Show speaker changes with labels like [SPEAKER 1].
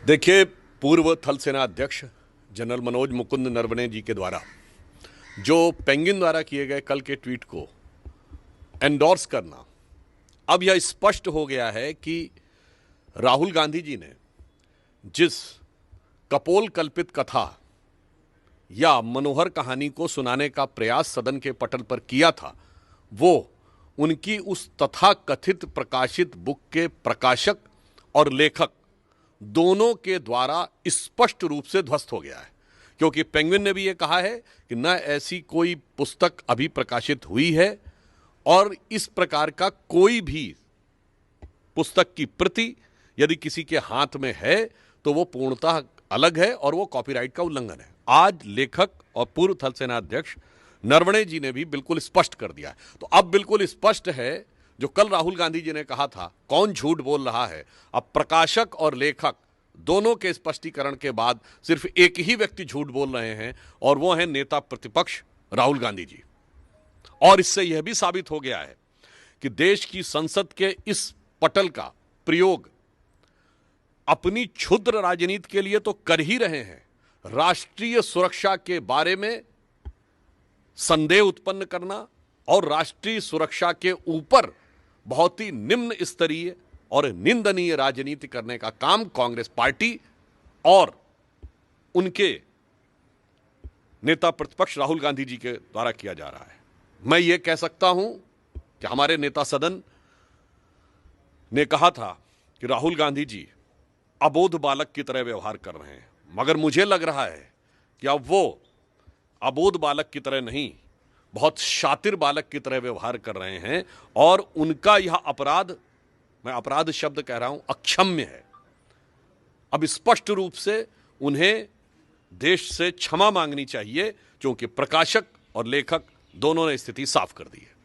[SPEAKER 1] देखिए, पूर्व थल सेना अध्यक्ष जनरल मनोज मुकुंद नरवणे जी के द्वारा जो पेंगुइन द्वारा किए गए कल के ट्वीट को एंडोर्स करना, अब यह स्पष्ट हो गया है कि राहुल गांधी जी ने जिस कपोल कल्पित कथा या मनोहर कहानी को सुनाने का प्रयास सदन के पटल पर किया था, वो उनकी उस तथाकथित प्रकाशित बुक के प्रकाशक और लेखक दोनों के द्वारा स्पष्ट रूप से ध्वस्त हो गया है। क्योंकि पेंगुइन ने भी ये कहा है कि न ऐसी कोई पुस्तक अभी प्रकाशित हुई है और इस प्रकार का कोई भी पुस्तक की प्रति यदि किसी के हाथ में है तो वो पूर्णतः अलग है और वो कॉपीराइट का उल्लंघन है। आज लेखक और पूर्व थल सेना अध्यक्ष नरवणे जी ने भी बिल्कुल स्पष्ट कर दिया है। तो अब बिल्कुल स्पष्ट है, जो कल राहुल गांधी जी ने कहा था कौन झूठ बोल रहा है, अब प्रकाशक और लेखक दोनों के स्पष्टीकरण के बाद सिर्फ एक ही व्यक्ति झूठ बोल रहे हैं और वो है नेता प्रतिपक्ष राहुल गांधी जी। और इससे यह भी साबित हो गया है कि देश की संसद के इस पटल का प्रयोग अपनी क्षुद्र राजनीति के लिए तो कर ही रहे हैं, राष्ट्रीय सुरक्षा के बारे में संदेह उत्पन्न करना और राष्ट्रीय सुरक्षा के ऊपर बहुत ही निम्न स्तरीय और निंदनीय राजनीति करने का काम कांग्रेस पार्टी और उनके नेता प्रतिपक्ष राहुल गांधी जी के द्वारा किया जा रहा है। मैं ये कह सकता हूं कि हमारे नेता सदन ने कहा था कि राहुल गांधी जी अबोध बालक की तरह व्यवहार कर रहे हैं, मगर मुझे लग रहा है कि अब वो अबोध बालक की तरह नहीं, बहुत शातिर बालक की तरह व्यवहार कर रहे हैं और उनका यह अपराध, मैं अपराध शब्द कह रहा हूं, अक्षम्य है। अब स्पष्ट रूप से उन्हें देश से क्षमा मांगनी चाहिए, क्योंकि प्रकाशक और लेखक दोनों ने स्थिति साफ कर दी है।